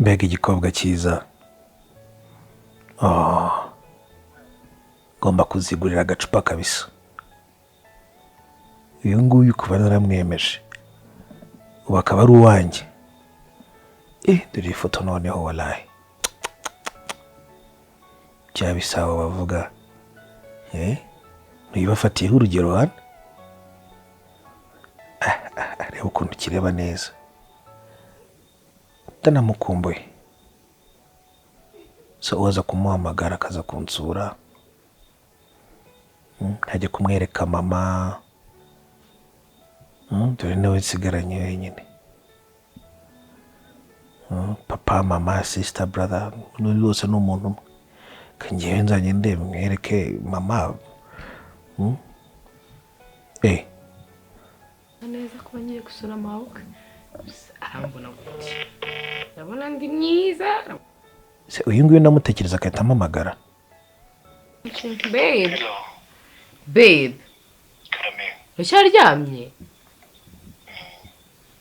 mbega igikobwa cyiza. Ngomba kuzigurira agacupa kabisa. Uyu nguyu kuba naramwemeje ubu akaba ari uwanjye. Dore ifoto noneho walahi bya bisaho bavuga ntibafatiyeho urugero hano. Reba ukuntu kireba neza, ndanamukumbuye. So waza kumuhamagara akaza kunsura, nkajya kumwereka mama. Dore nawe nsigaranye wenyine. Papa, mama, sister, brother, n'undi wose ni umuntu umwe. Kangewe nzanye ndebe mwereke mama. Neza kuba ngiye gusura amaboko. Arambona gute? Ndabona ndi myiza. Se uyu nguyu namutekereza akahita ampamagara. Babe. Babe. Usharyamye?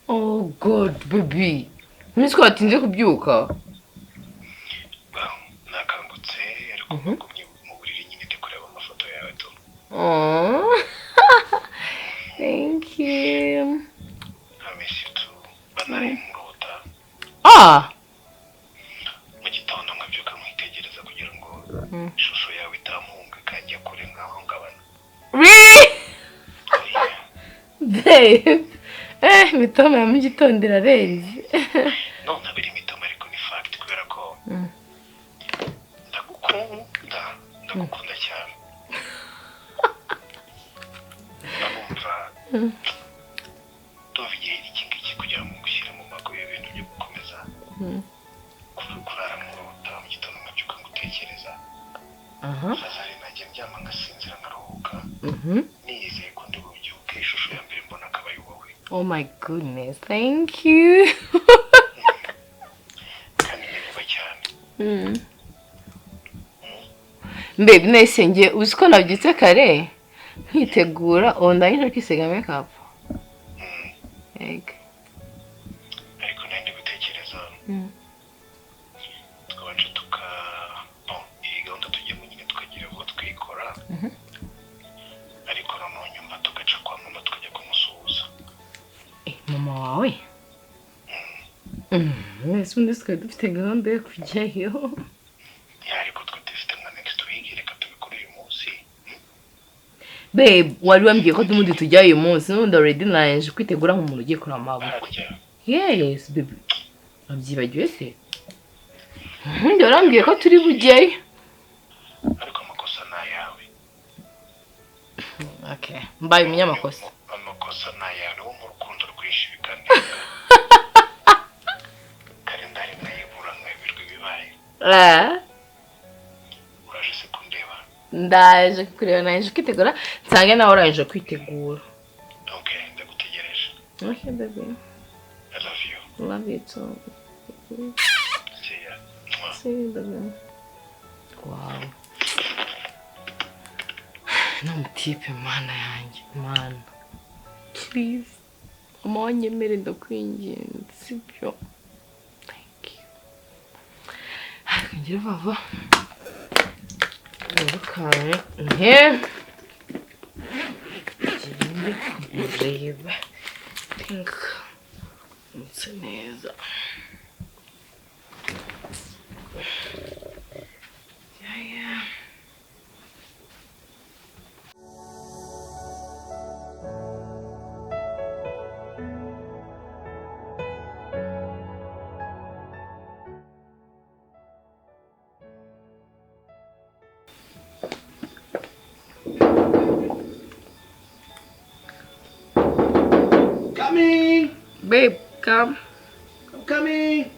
Oh God, baby. Nzi ko watinze kubyuka. Nakangutse ariko ngumye mu buriri nyine ndi kureba amafoto yawe tu. Thank you. I miss you too. Banari ngota. Mu gitondo nkabyuka mwitegereza kugira ngo ishusho yawe itamunga kajya kure nkaho ngabana. Babe. Mitoma ya mu gitondo irarenze. No, ntabiri mitoma ariko ni fact kubera ko ndagukunda cyane. Ndumva tuvugiye iki ngiki kugira ngo ngushyire mu mago y'ibintu byo gukomeza kurara mu rota mu gitondo nkabyuka ngutekereza. Fazari najya ndyama ngasinzira nkaruhuka. Nizeye ko ndi bubyuke ishusho ya mbere mbona akaba ari wowe. Oh my goodness, thank you. Babe, nese ngiye uziko nabyutse kare nkitegura ndahita kwisiga makeup. Ariko nandi gutekereza twaje iyi gahunda tujyemo nyine tukagira ngo twikora. Ariko noneho nyuma tugaca kwa mama tukajya kumusuhuza. Mama wawe? Nese undi twari dufite gahunda yo kujyayo. Ariko twe dufite nka next week, reka tubikore uyu munsi. Babe, wari wambwiye ko tumundi tujya uyu munsi, n'undi already naje kwitegura nk'umuntu ugiye kurama amaboko. Yes, baby. Abyibagiwe se? N'undi warambwiye ko turi bujyeyo. Ariko amakosa ni ayawe. Okay, mbaye umunyamakosa. Amakosa ni ayawe wo mu rukundo rwinshi bikane. Kalendari nayibura nkabirwa bibaye. Uraje se kundeba? Ndaje kureba, naje kwitegura, nsange nawe uraje kwitegura. Okay, ndagutegereje. Okay, baby. I love you. Love you too. See ya. See you, baby. Wow. Namutipe mana yanjye, mana. Please. Amanyemere ndakwinginze, sibyo? Thank you. Ngira bava. Ndakanye. Ureba. Think. It's neza. Yeah. Coming. Babe, come. I'm coming.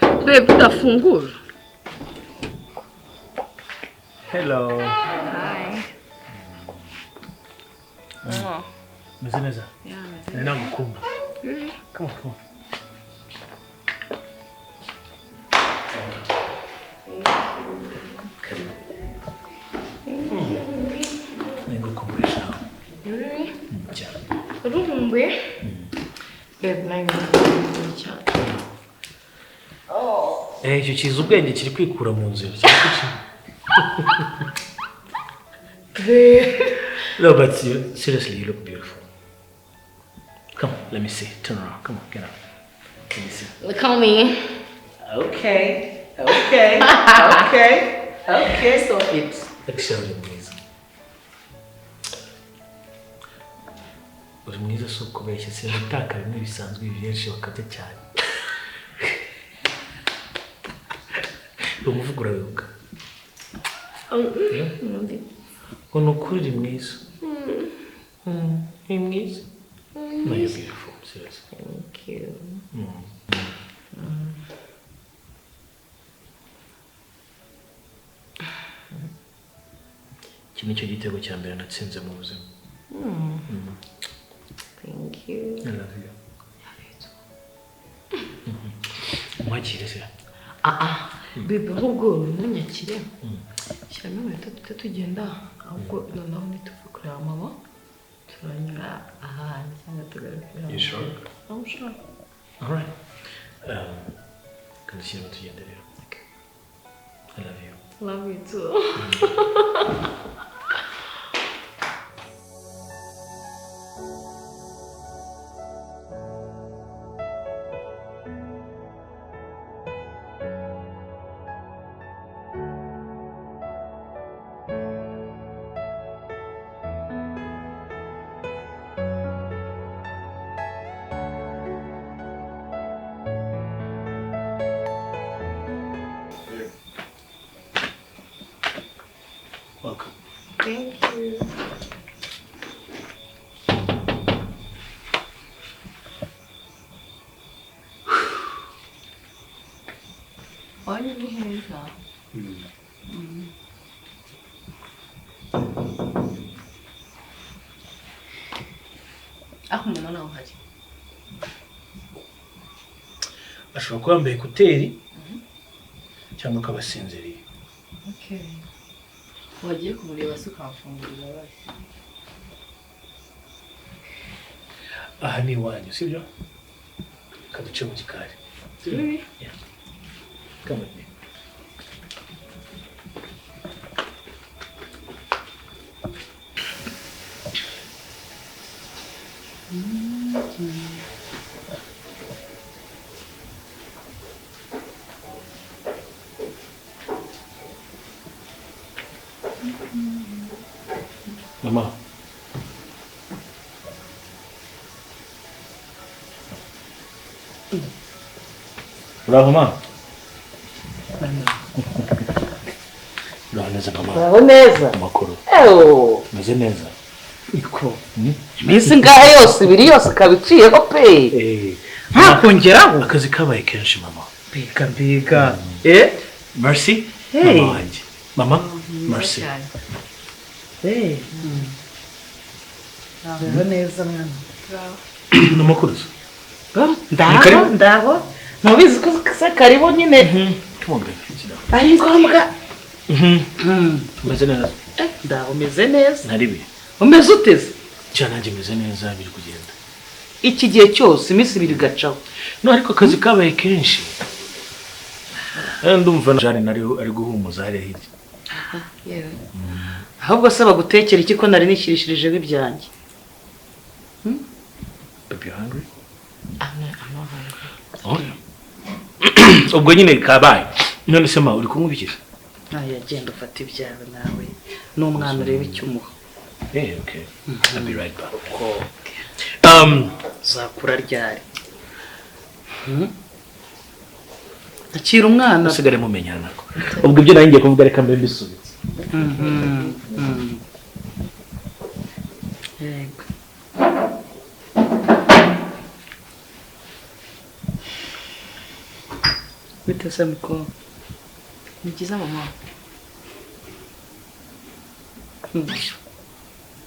Babe, utafungura. Hello. Hi. Meze neza? Yeah, Ninagukumba. Really? Come on. Ninagukumbusha. Really? Cyane. Urumbuye? Babe, nanjye ndakumbuye cyane. Oh. icyo kiza ubwenge kiri kwikura mu nzira. No, but seriously, you look beautiful. Come on, let me see. Turn around. Come on, get up. Let me see. Look at me. Okay. Stop it. Excellent, mwiza. Uri mwiza si ukubeshya sinataka bimwe bisanzwe byinshi bakabye cyane. Umuvugo urabivuga. Ngo nukuri uri mwiza. Ni mwiza. No, you're beautiful, seriously. Thank you. Iki nicyo gitego cya mbere natsinze mu buzima. Thank you. I love you. Mwakire se. Bebe ahubwo ntunyakire. Shyiramo iminota tugenda ahubwo noneho ntituve kureba mama. Turanyura ahantu cyangwa tugarukira. You sure? I'm sure. All right. Kan shyiramo tugenda rero. Okay. I love you. Love you too. Welcome. Thank you. Why are you here now? Ako umuntu nawe uhari. Ashobora kuba yambaye ekuteri cyangwa akaba asinziriye. Okay. Wagiye kumureba se ukamfungurira basi. Aha ni iwanyu sibyo? Kaduce mu gikari. Really? Yeah. Come with me. Mama. Bravo, mama. Bravo, neza mama. Bravo neza. Amakuru. Meze neza. Niko. Misi ngahe yose ibiri yose kabiciyeho pe. Ntakongeraho. Akazi kabaye kenshi mama. Biga. Mercy. Hey. Mama wanjye. Mama. Mercy. Bravo neza mwana. Namakuru. Ndaho. Mubizi ko karibo nyine. Come on, baby. Ari ngombwa. Meze neza. Ndaho meze neza. Naribi. Umeze uteze? Cyane meze neza biri kugenda. Iki gihe cyose imisi ibiri gacaho. No ariko akazi kabaye kenshi. Ndumva Jane nari ari guhumuza hariya hirya. Yewe. Ahubwo saba gutekera iki ko nari nishyirishirije bibyanjye. Baby, you hungry? I'm not hungry. Okay. Ubwo nyine kabaye. None se ma uri kumubikira? Genda ufata ibyawe nawe. N'umwana ureba icyo umuha. Okay. I'll be right back. Zakura ryari. Akira umwana. Usigare mumenyana nako. Ubwo ibyo nanjye kuvuga reka mbe mbisubitse. Yego. Bitese mko. Ni byiza mama.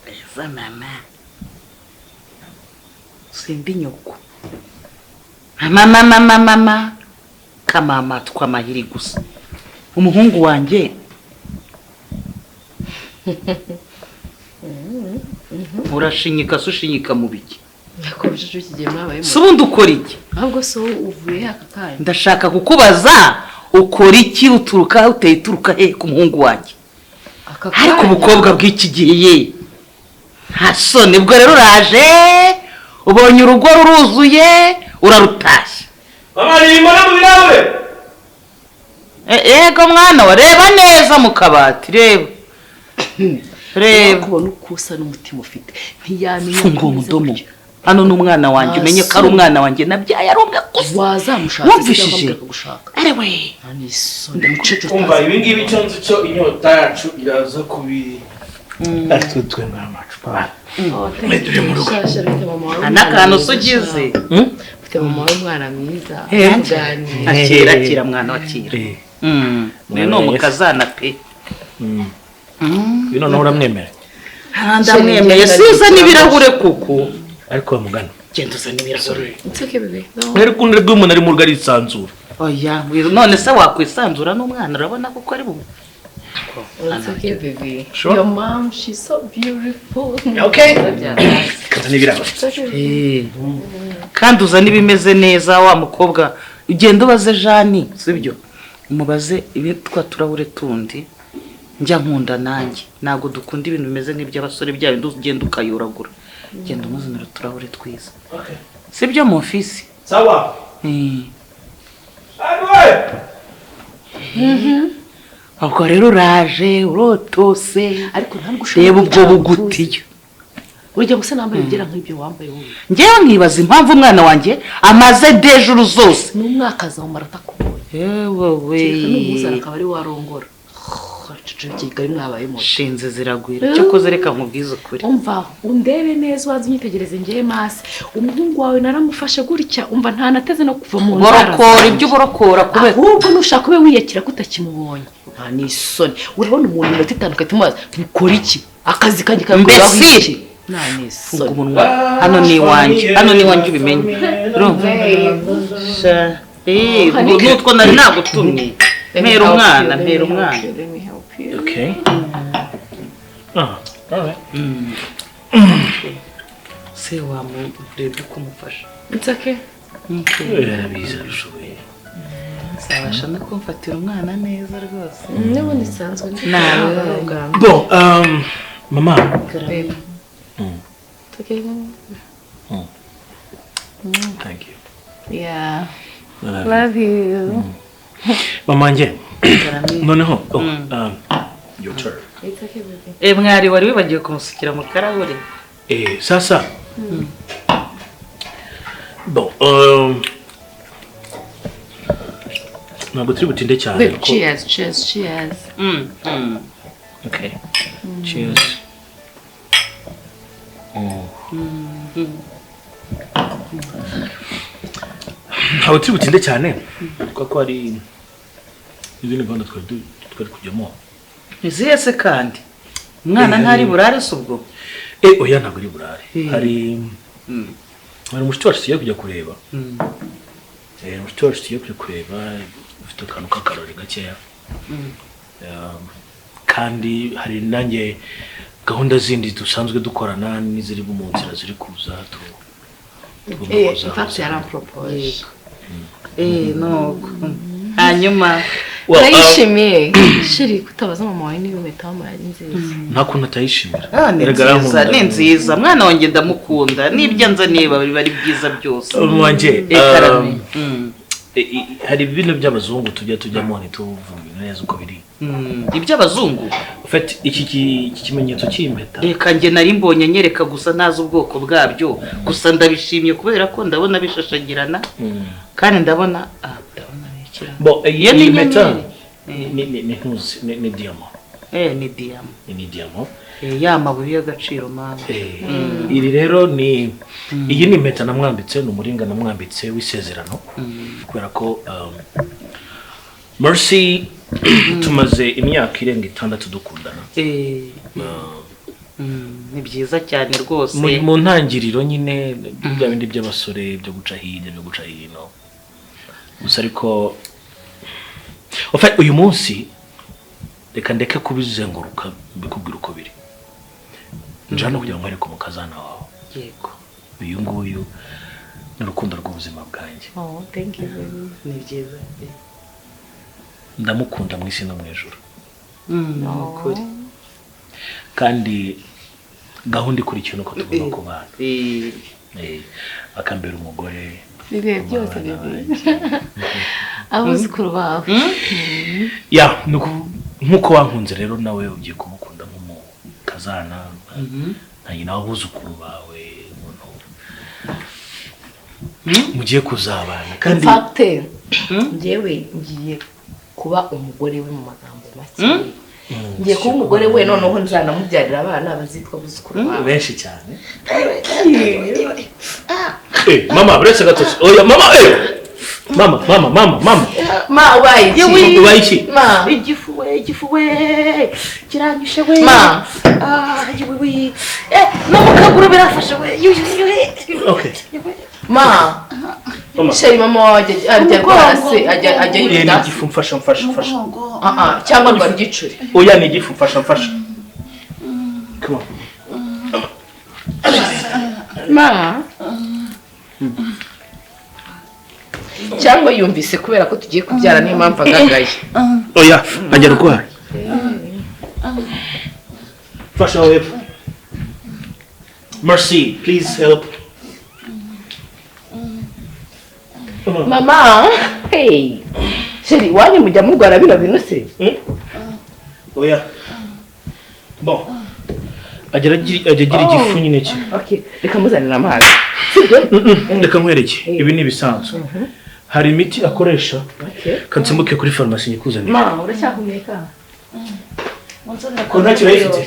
Eza mama. Simbi nyoko. Mama. Kamama twamahiri gusa. Umuhungu wanjye. Urashinyika sushinyika mu biki. Nakobije cyo kigiye mwabaye mu. Subundi ukora iki? Ahubwo so uvuye aka kanya. Ndashaka kukubaza ukora iki uturuka uteye turuka he ku muhungu wanjye ariko ubukobwa bw'iki gihe ye nta soni bwo rero uraje ubonye urugo ruruzuye urarutashye mama ni mbona mu birahure yego mwana wa reba neza mu kabati reba kubona uko usa n'umutima ufite ntiyamenya funga umudomo hano n'umwana wanjye umenye ko ari umwana wanjye nabyaye ari umwe gusa wazamushaka wumvishije arewe umva ibi ngibi cyo nzi cyo inyota yacu iraza kubi ariko twe n'amacupa medure mu rugo anakantu usugize ufite mama w'umwana mwiza akira mwana wakira ni umukazana pe bino nawe uramwemera ndamwemeye siza n'ibirahure kuko ariko bamugana genda uza n'ibirahure mwere kundi rw'umuntu ari mu rugo arisanzura oya none se wakwisanzura n'umwana urabona kuko ari bumwe It's okay, baby. Sure. Your mom, she's so beautiful. Okay. Kaza n'ibirahure. Kandi uza n'ibimeze neza wa mukobwa ugenda ubaze Jani sibyo umubaze ibitwa turahure tundi njya nkunda nanjye nago dukunda ibintu bimeze nk'iby'abasore bya bindi ugenda ukayoragura genda umuzanira turahure twiza Okay. sibyo mu ofisi Sawa. Ubwo rero uraje urotose ariko ntabwo ushobora reba ubwo bugutiyo urujya gusa nambaye ugera nk'ibyo wambaye wowe ngewe nkibaza impamvu umwana wanjye amaze dejuru zose n'umwaka azamara atakubonye yewe n'umuzana akaba ari warongora kigali mwabayemo shinze ziragwira cyo koze reka nkubwize ukuri umva undebe neza wazi unyitegereze ngiye masi umuhungu wawe naramufashe gutya umva nta nateze no kuva mu borokora ibyo borokora kubera ahubwo nushaka ube wiyakira kutakimubonye nta n'isoni urabona umuntu minota itandukanye tumubaza bikora iki akazi kanjye kagukoraho iki nta n'isoni umunwa hano ni iwanjye ubimenye urumva nutwo nari nagutumye mpera umwana Okay. All right. Se wamurebye uko umufasha it's okay Biza bishoboye. sabasha no kumfatira umwana neza rwose n'ubundi sanzwe nawe Bon, mama. baby okay Thank you. yeah love you Mama nje. Noneho. Your turn. it's okay baby mwari wari wibagiwe kumusukira mu karahure Sasa. Bon, ntabwo turi butinde cyane. baby cheers Okay. Cheers. Ntabwo turi butinde cyane kuko ari izindi gahunda twari kujyamo. izihe se kandi umwana ntari burare se ubwo Oya ntabwo ari burare. Hari umushuti wacu tugiye kujya kureba. Umushuti wacu tugiye kujya kureba ufite akantu k'akarori gakeya. Kandi hari nanjye gahunda zindi dusanzwe dukorana n'iziri mu nzira ziri kuza in fact yarampropose nuko hanyuma urayishimiye shiri kutabaza mama wawe niba impeta wamuhaye ari nziza nta kuntu atayishimira. ni nziza mwana wanjye ndamukunda n'ibyo nzaniye bari byiza byose wanjye hari ibintu by'abazungu tujyamo ntituvuge neza uko biri. iby'abazungu ufite iki kimenyetso cy'impeta reka njye nari mbonye nyereka gusa ntazi ubwoko bwabyo gusa ndabishimye kubera ko ndabona bishashagirana kandi ndabona bikira iyo ni impeta ni diyama ni diyama ya mabuye y'agaciro mama iri rero iyi ni impeta namwambitse ni umuringa namwambitse w'isezerano kubera ko Mercy tumaze imyaka irenga 6 dukundana. Ni byiza cyane rwose mu ntangiriro nyine bya bindi by'abasore byo guca hirya byo guca hino gusa ariko uyu munsi reka ndeke kubizenguruka bikubwira uko biri njana kugira ngo ariko mukazana wawe yego uyu nguyu n'urukundo rw'ubuzima bwanjye. Thank you baby. Ni byiza ndamukunda mu isi no mu ijuru ukuri kandi gahunda ikurikiye nuko tugomba kubana akambera umugore bibe byose bibe abuzukuru bawe ya nkuko wankunze rero nawe ugiye kumukunda nk'umukazana nanjye nawe abuzukuru bawe mugiye kuzabana kandi fakte njyewe ngiye kuba umugore we mu magambo make ngiye kuba umugore we noneho nzanamubyarira abana bazitwa abuzukuru bawe benshi cyane mama buretse gatose oya mama mama ma ubaye iki ma igifu we kiranyushe we ma we no mukaguru birafashe we okay ma sheri mama ajya rwase ajya yibida igifu mfasha cyangwa ngo arigicure oya ni igifu mfasha come on ma cyangwa yumvise kubera ko tugiye kubyara niyo mpamvu agagaye oya ajya rwara fasha wewe Mercy please help mama hey sheri wanyu mujya murwara bino bintu se oya bon agira igifu nyine cye okay reka muzanira amazi reka nkwereke ibi ni ibisanzwe hari imiti akoresha kansemuke kuri farumasi nyikuzanira ma uracyahumeka ko nta kirayifite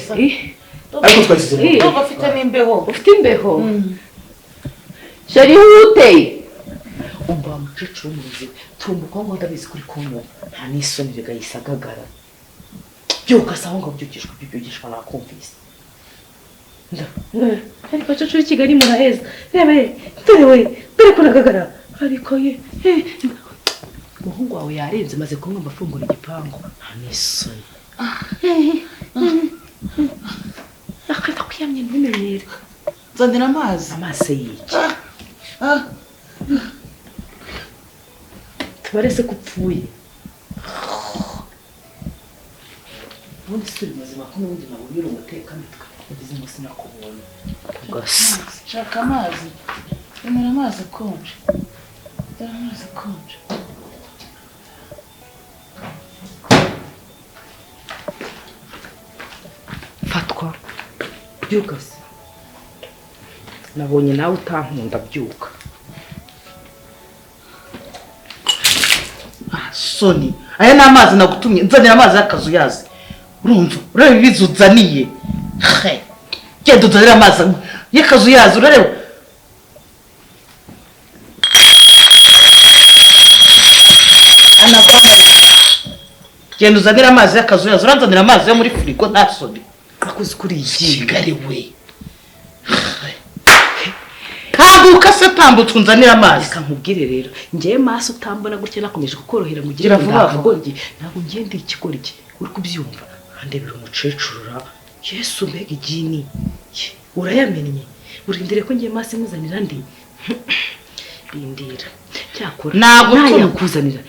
ariko twasize ntabwo afite n'imbeho ufite imbeho sheri hute umva mucecuru muzi tumbuka ngo ndabizi kuri kunywa nta n'isoni rega yisagagara byuka saho ngo byugishwa nakumvise ariko cecuru Kigali muraheza rebe dore kunagagara ariko ye umuhungu wawe yarenze maze kumwe mbafungura igipangu nta n'isoni akata kwiyamye ntumenyere nzanira amazi y'iki tubarese ko upfuye ubundi suri muzima ko n'ubundi nabonye uri umutekamutwe ugize ngo sinakubonye ugasa shaka amazi nzanira amazi akonje fatwa byuka se nabonye nawe utankunda byuka soni aya ni amazi nagutumye nzanira amazi y'akazu yazi urumva ureba ibizi uzaniye genda uzanira amazi y'akazu yazi urareba genda uzanira amazi y'akazu yazi uranzanira amazi yo muri firigo nta soni akoze kuri iyi Kigali we tambuka se tambutse unzanira amazi reka nkubwire rero ngewe maso utambona gutya nakomeje kukorohera mu gihe Gira vuba vuba. ntabwo ngende ikigoryi uri kubyumva andebera umukecuru ra Yesu mbega igini urayamennye urindire ko ngiye maso imuzanira ndi rindira cyakora Ntabwo ntayakuzanira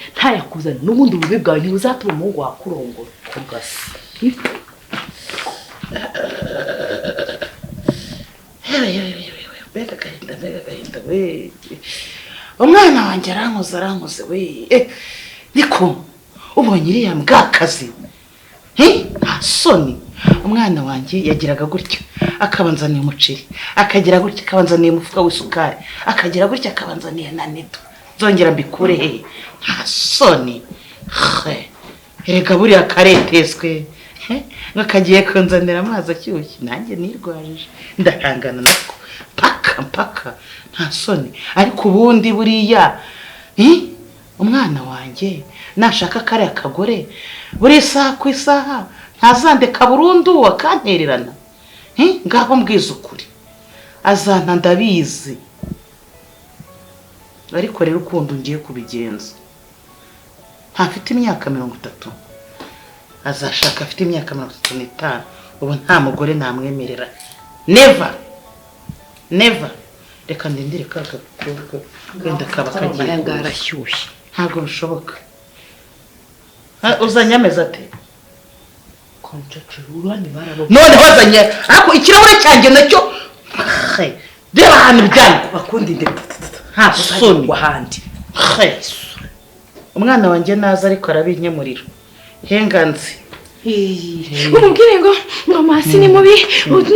n'ubundi ububi bwawe ntibuzatuma umuhungu wakurongora kugasa mbega agahinda we umwana wanjye arankoze we niko ubonye iriya mbwakazi nta soni umwana wanjye yagiraga gutya akabanzaniye umuceri akagira gutya akabanzaniye umufuka w'isukari akagira gutya akabanzaniye na nedo nzongera mbikure he nta soni erega buriya kareteswe ngakagiye kunzanira amazi ashyushye nanjye nirwarije ndahangana nako mpaka nta soni ariko ubundi buriya umwana wanjye nashaka kariya kagore buri saha ku isaha ntazandeka burundu akantererana ngaho mbwiza ukuri azanta ndabizi ariko rero ukundi ngiye kubigenza ntafite imyaka 30 azashaka afite imyaka 35 ubu nta mugore namwemerera never reka ndindire kaga wenda kaba kagiye ngarashyushye ntabwo bishoboka uzanyameza ate koncacerura ni bararo none wazanye ariko ikirahure cyanjye nacyo reba ahantu byanyu bakundi nde nta soni wahandi umwana wanjye naza ariko arabinyemurira henganzi umubwire ngo masi ni mubi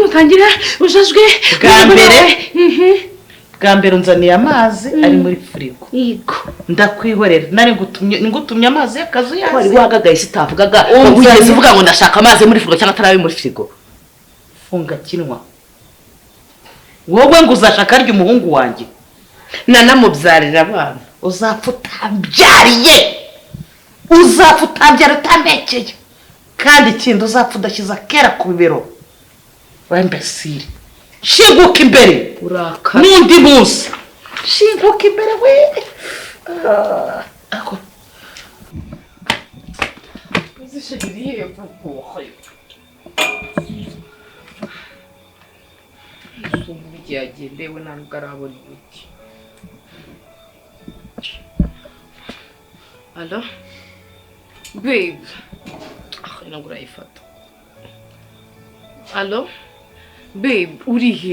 utangira ujajwe bwa mbere unzaniye amazi ari muri firigo yego ndakwihorera nari ngutumye amazi y'akazu yazi wari wagagaye sitavugaga ugeze uvuga ngo ndashaka amazi muri firigo cyangwa atarabe muri firigo funga kinwa wowe ngo uzashaka arya umuhungu wanjye nanamubyarira abana uzapfa utabyariye uzapfa utabyara utambekeye kandi ikindi uzapfa udashyize kera ku bibero wembesire shinguka imbere uraka n'undi munsi shinguka imbere we ako uzishiriye vuba yagendewe ntabwo arabona ibiti alo babe ntabwo urayifata alo babe urihe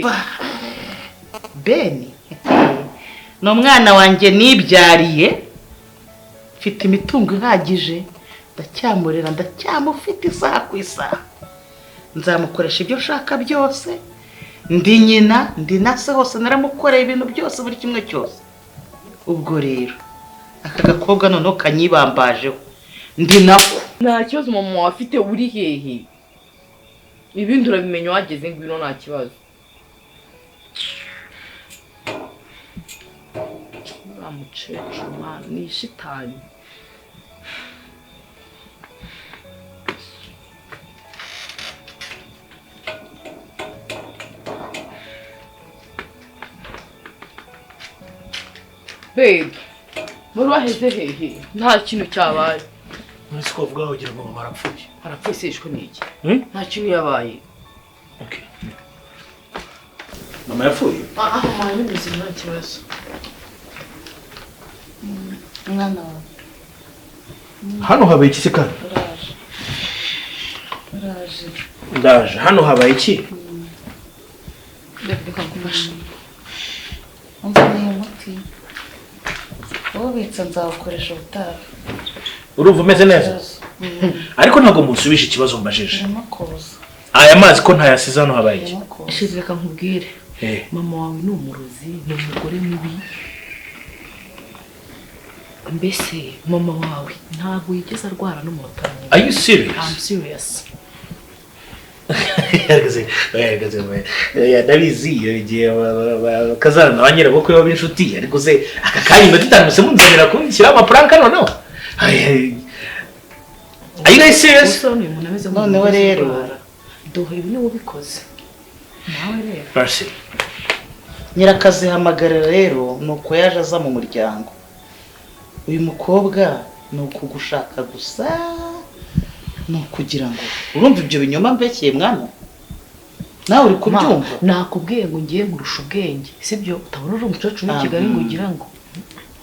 beni ni umwana wanjye nibyariye mfite imitungo ihagije ndacyamurera ndacyamufite isaha ku isaha nzamukoresha ibyo ushaka byose ndi nyina ndi na se hose naramukoreye ibintu byose buri kimwe cyose ubwo rero aka gakobwa noneho kanyibambajeho ndi nako nta kibazo mama wawe afite uri hehe ibindi urabimenya wageze ngwino nta kibazo uriya mukecuru mwana ni ishitani babe muri waheze hehe nta kintu cyabaye nzi ko bavuga wagira ngo mama arapfuye arapfuye seshwe n'iki nta kintu yabaye mama yapfuye mama ni muzima nta kibazo umwana wawe hano habaye iki se kandi ndaje hano habaye iki reka ngufashe unzaniye umuti wowe bitsa nzawukoresha ubutaha urumva umeze neza ariko ntabwo musubisha ikibazo mbajije amakoza aya mazi ko ntayasize hano habaye iki shiri reka nkubwire mama wawe ni umurozi ni umugore mubi mbese mama wawe ntabwo yigeze arwara n'umunota n'umwe are you serious I'm serious ndabizi igihe kazana na nyirabukwe baba inshuti ariko se aka kanya iminota itanu se munzanira kunshyiraho amapuranka noneho are you guys serious noneho rero duhe ibi niwe ubikoze nawe rero merci nyirakazihamagara rero ni uko yaje aza mu muryango uyu mukobwa ni ukugushaka gusa ni ukugira ngo urumva ibyo binyoma mbekeye mwana nawe uri kubyumva nakubwiye ngo ngiye nkurusha ubwenge sibyo utabona uri umukecuru w'i Kigali ngo ugira ngo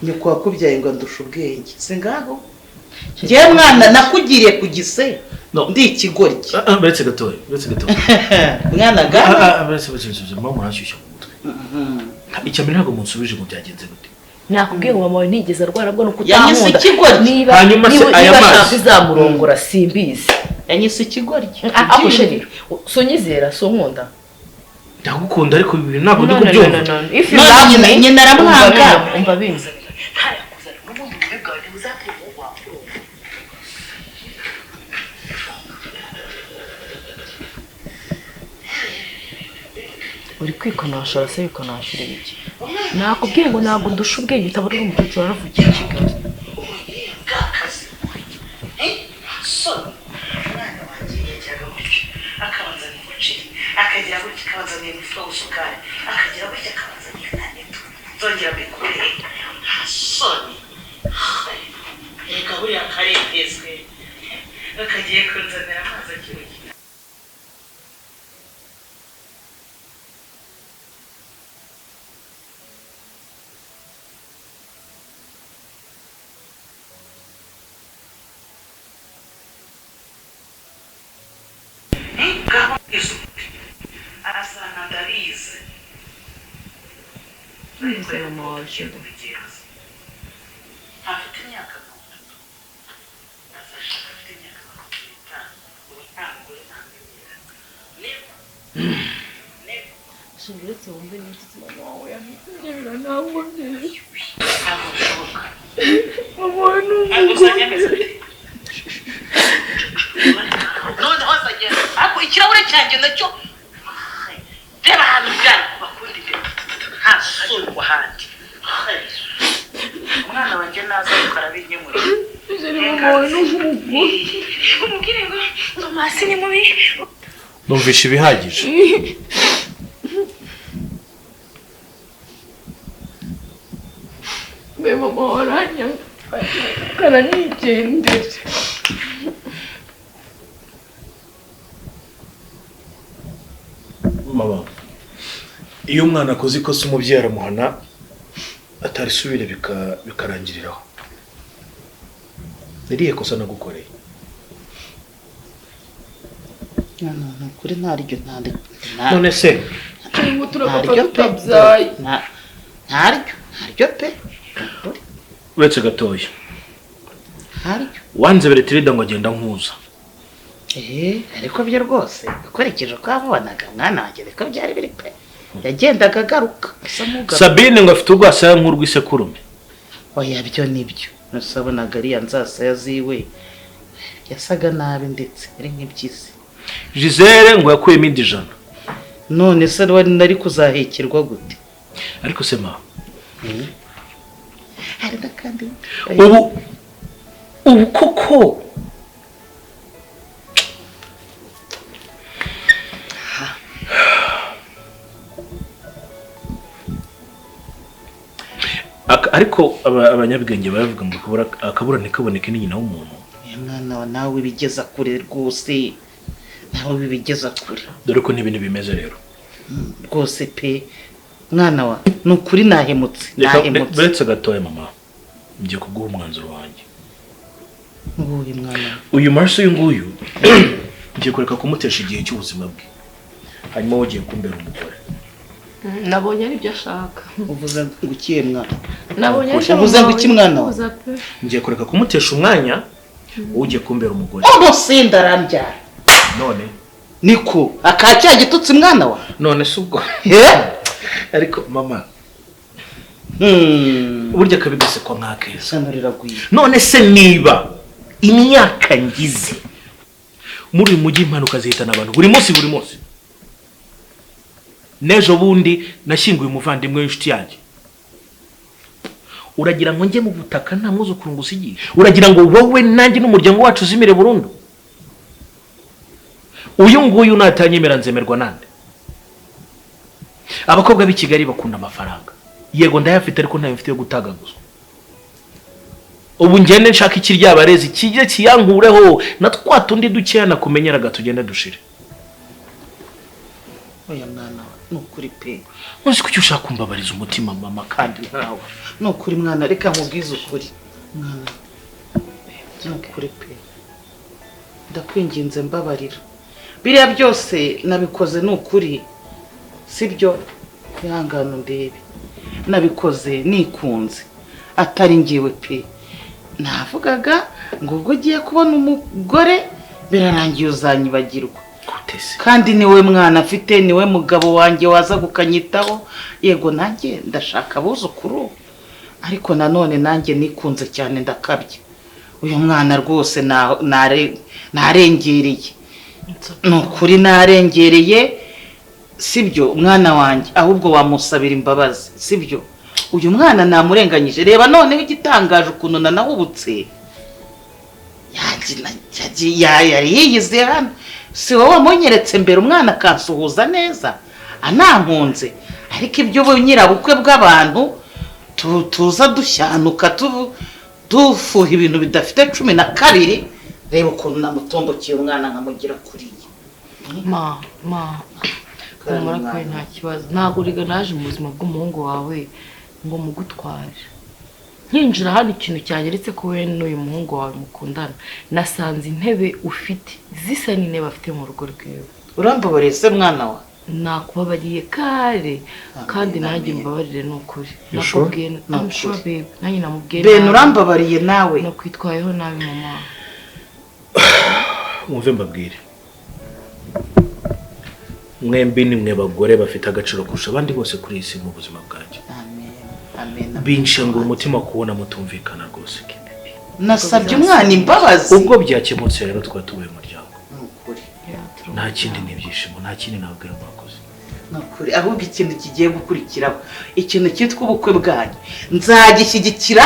nyoko wakubyaye ngo ndusha ubwenge si ngaho ngewe mwana nakugiriye ku gise ndi ikigoryi uretse gatoya mwana gana uretse mama murashyushya mu mutwe icyambere ntabwo munsubije ngo byagenze gute nakubwiye ngo mama wawe ntigeze arwara bwo nuko yanyise ikigoryi hanyuma se aya mazi izamurongora simbizi yanyise ikigoryi akosheri sunyizera so nkunda ndagukunda ariko ibi ntabwo ndi kubyumva if you love me nyina aramwanga umva binze uri kwikonashora se bikonashira iki nakubwiye ngo ntabwo ndusha ubwenge utabona uri umukecuru aravugira i Kigali umwana wanjye yajyaga gutya akabanzanya umuceri akagira gutya akabazanira ifu y'isukari akagira gutya akabazanira ikanito nzongera mbikore nta soni reka buriya karepezwe akagiye kunzanira amazi akiri ese mama wawe shira afite imyaka 30 azashaka afite imyaka 35 ubutangure shingiretse wumve n'iki mama wawe yamutsinda ntabwo nzi mama none wasajya ako ikirahure cyanjye nacyo reba hano byari bakundire nta soni wahandi umwana wanjye naza ukarabinyemura umubwire ngo masi ni mubi numvisha ibihagije mama waranya karanigendera mama iyo umwana akoze ikosa umubyeyi aramuhana atarisubire bikarangiriraho niriye kosa nagukoreye no kuri ntaryo none se turimo turapfa tutabyaye ntaryo pe uretse gatoya ntaryo wanze beretirida ngo agenda nkuza ariko byo rwose ukorekeje ko wabonaga mwana wanjye reka byari biri pe yagendaga agaruka Sabine ngo afite urwasaya nk'urw'isekurume oya byo nibyo nasabonaga ariya nzasaya ziwe yasaga nabi ndetse ari nk'ibyisi Gisele ngo yakuyemo indi jana none se nari kuzahekerwa gute ariko se ma hari nakandi ubu koko ariko abanyabwenge baravuga ngo akabura ntikaboneke ni nyina w'umuntu mwana wa nawe bigeza kure rwose nawe bibigeza kure dore ko n'ibintu bimeze rero rwose pe mwana wa nukuri nahemutse buretse gatoya mama ngiye kuguha umwanzuro wanjye nguyu mwana uyu maraso y'unguyu ngiye kureka kumutesha igihe cy'ubuzima bwe hanyuma wagiye kumbera umugore nabonye ari byo ashaka uvuze ngukiye mwana nabonye uvuze nguki mwana wa ngiye kureka kumutesha umwanya ugiye kumbera umugore umusinda arambyara none niko akacya gitutsi mwana wa none se ubwo ariko mama burya kabigase kwa nkakeza sanariraguye none se niba imyaka ngize muri uyu mujyi impanuka zihitana abantu buri munsi nejo bundi nashyinguye umuvandimwe w'inshuti yanjye uragira ngo njye mu butaka nta mwuzukuru ngo usigiye uragira ngo wowe nanjye n'umuryango wacu uzimire burundu uyu nguyu natanyemera nzemerwa nande abakobwa b'i Kigali bakunda amafaranga yego ndayafite ariko ntayo mfite yo gutagaguza ubu ngende nshaka ikiryabarezi kijye kiyankureho na twatundi dukeya nakumenyeraga tugenda dushire oya mwana nukuri pe uzi kuki ushaka kumbabariza umutima mama kandi ntawe nukuri mwana reka nkubwize ukuri mwana nukuri pe ndakwinginze mbabarira biriya byose nabikoze nukuri sibyo ihangano ndebe nabikoze nikunze atari ngiwe pe navugaga ngo ubwo ugiye kubona umugore birarangiye uzanyibagirwa kandi niwe mwana afite niwe mugabo wanjye waza gukanyitaho yego nanjye ndashaka abuzukuru ariko nanone nanjye nikunze cyane ndakabye uyu mwana rwose narengereye nukuri narengereye sibyo mwana wanjye ahubwo wamusabira imbabazi sibyo uyu mwana namurenganyije reba noneho igitangaje ukuntu nanahubutse yari yiyize hano si wowe wamunyeretse mbere umwana akansuhuza neza anankunze ariko ibyo nyirabukwe bw'abantu tuza dushyanuka dufuha ibintu bidafite 12 reba ukuntu namutombokiye umwana nkamugira kuriya umurakaye nta kibazo ntabwo uriga naje mu buzima bw'umuhungu wawe ngo mugutware nkinjira hano ikintu cyanyeretse ko we n'uyu muhungu wawe mukundana nasanze intebe ufite zisa n'intebe afite mu rugo rwiwe urambabareye se mwana wa nakubabariye kare kandi nanjye mbabarire n'ukuri nakubwiye I'm sure babe nanjye namubwiye Ben urambabariye nawe no kwitwayeho nabi mama mwumve mbabwire mwembi ni mwe bagore bafite agaciro kurusha abandi bose kuri isi mu buzima bwanjye amen binshengura umutima kubona mutumvikana rwose nasabye umwana imbabazi ubwo byakemutse rero twatubuye umuryango nta kindi n'ibyishimo nta kindi nabwira mwakoze nukuri ahubwo ikintu kigiye gukurikiraho ikintu cyitwa ubukwe bwanyu nzagishyigikira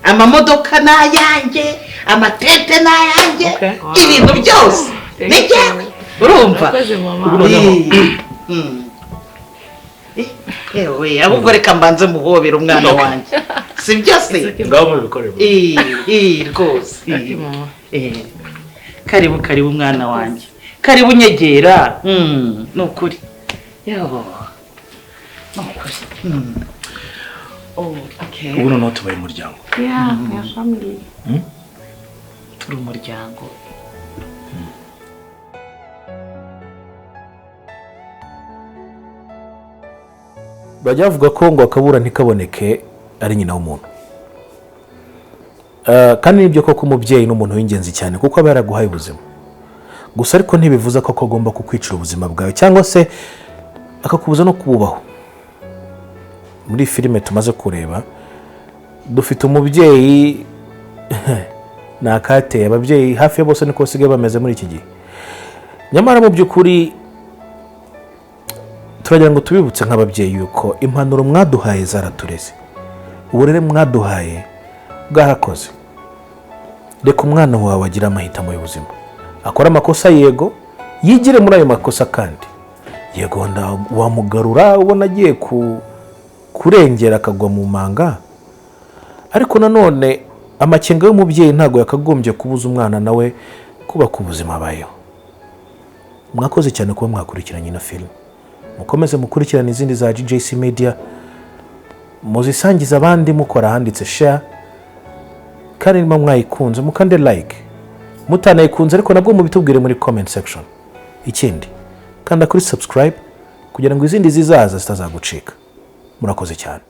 amamodoka n'ayanjye amatete n'ayanjye ibintu byose nijyewe urumva yewe ahubwo reka mbanze muhobera umwana wanjye si byose ngaho mubikorera rwose karibu umwana wanjye karibu nyegera nukuri yaho nukuri ubu noneho tubaye umuryango ya family turi umuryango bajya bavuga ko ngo akabura ntikaboneke ari nyina w'umuntu kandi nibyo koko umubyeyi n'umuntu w'ingenzi cyane kuko aba yaraguhaye ubuzima gusa ariko ntibivuze ko agomba kukwicira ubuzima bwawe cyangwa se akakubuza no kububaho muri filime tumaze kureba dufite umubyeyi nakateye ababyeyi hafi ya bose niko basigaye bameze muri iki gihe nyamara mu by'ukuri turagira ngo tubibutse nk'ababyeyi yuko impanuro mwaduhaye zaratureze uburere mwaduhaye bwarakoze reka umwana wawe agira amahitamo y'ubuzima akora amakosa yego yigire muri ayo makosa kandi yego wamugarura ubona agiye kurengera akagwa mu manga ariko nanone amakenga y'umubyeyi ntabwo yakagombye kubuza umwana nawe kubaka ubuzima abayeho mwakoze cyane kuba mwakurikiranye na filime mukomeze mukurikirane izindi za GJC Media muzisangiza abandi mukora handitse share kandi niba mwayikunze mukande like mutanayikunze ariko nabwo mubitubwire muri comment section ikindi kanda kuri subscribe kugira ngo izindi zizaza zitazagucika murakoze cyane